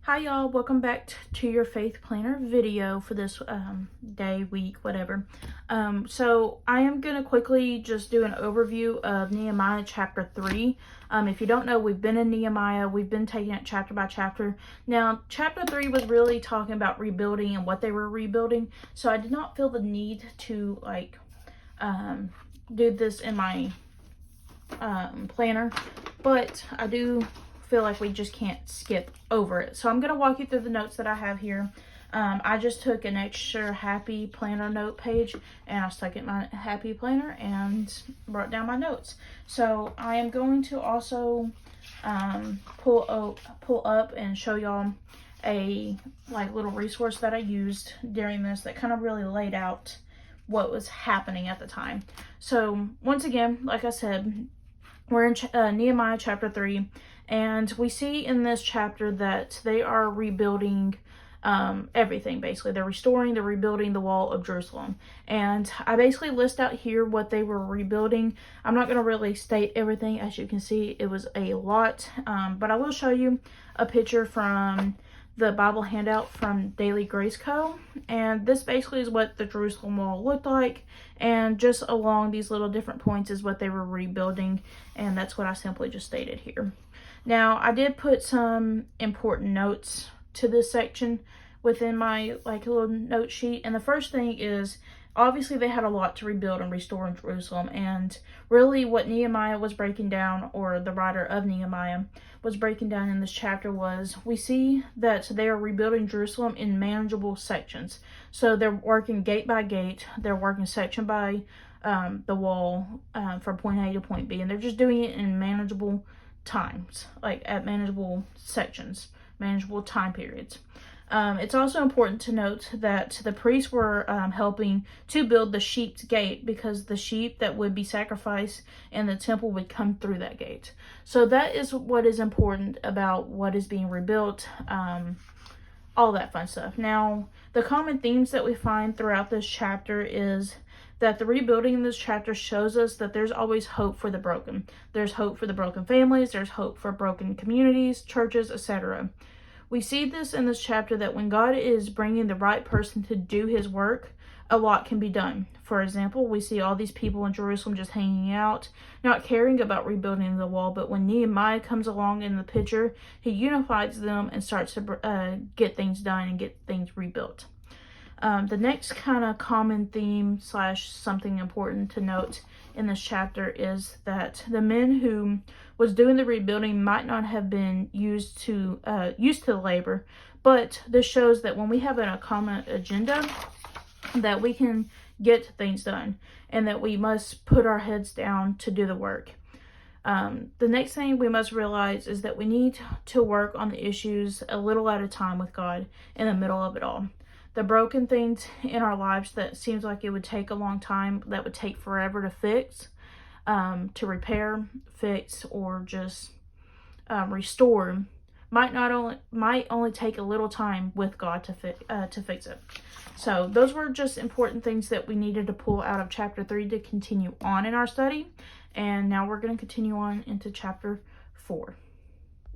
Hi y'all, welcome back to your faith planner video for this day, week, whatever. So I am going to quickly just do an overview of Nehemiah chapter 3. If you don't know, we've been in Nehemiah, we've been taking it chapter by chapter. Now, chapter 3 was really talking about rebuilding and what they were rebuilding, so I did not feel the need to do this in my planner, but I do feel like we just can't skip over it. So I'm going to walk you through the notes that I have here. I just took an extra happy planner note page and I stuck it in my happy planner and wrote down my notes. So I am going to also pull up and show y'all a little resource that I used during this that kind of really laid out what was happening at the time. So once again, like I said, we're in Nehemiah chapter 3, and we see in this chapter that they are rebuilding everything, basically. They're rebuilding the wall of Jerusalem. And I basically list out here what they were rebuilding. I'm not going to really state everything. As you can see, it was a lot, but I will show you a picture from the Bible handout from Daily Grace Co. And this basically is what the Jerusalem wall looked like. And just along these little different points is what they were rebuilding. And that's what I simply just stated here. Now, I did put some important notes to this section within my little note sheet. And the first thing is, obviously they had a lot to rebuild and restore in Jerusalem, and really what Nehemiah was breaking down, or the writer of Nehemiah was breaking down in this chapter, was we see that they are rebuilding Jerusalem in manageable sections. So they're working gate by gate, they're working section by the wall from point A to point B, and they're just doing it in manageable times, at manageable sections, manageable time periods. It's also important to note that the priests were helping to build the sheep's gate, because the sheep that would be sacrificed in the temple would come through that gate. So that is what is important about what is being rebuilt, all that fun stuff. Now, the common themes that we find throughout this chapter is that the rebuilding in this chapter shows us that there's always hope for the broken. There's hope for the broken families, there's hope for broken communities, churches, etc. We see this in this chapter, that when God is bringing the right person to do his work, a lot can be done. For example, we see all these people in Jerusalem just hanging out, not caring about rebuilding the wall, but when Nehemiah comes along in the picture, he unifies them and starts to get things done and get things rebuilt. The next kind of common theme / something important to note in this chapter is that the men who was doing the rebuilding might not have been used to the labor, but this shows that when we have a common agenda, that we can get things done, and that we must put our heads down to do the work. The next thing we must realize is that we need to work on the issues a little at a time with God in the middle of it all. The broken things in our lives that seems like it would take a long time, that would take forever to fix, to repair, fix, or just restore, might only take a little time with God to fix it. So those were just important things that we needed to pull out of chapter 3 to continue on in our study. And now we're going to continue on into chapter 4.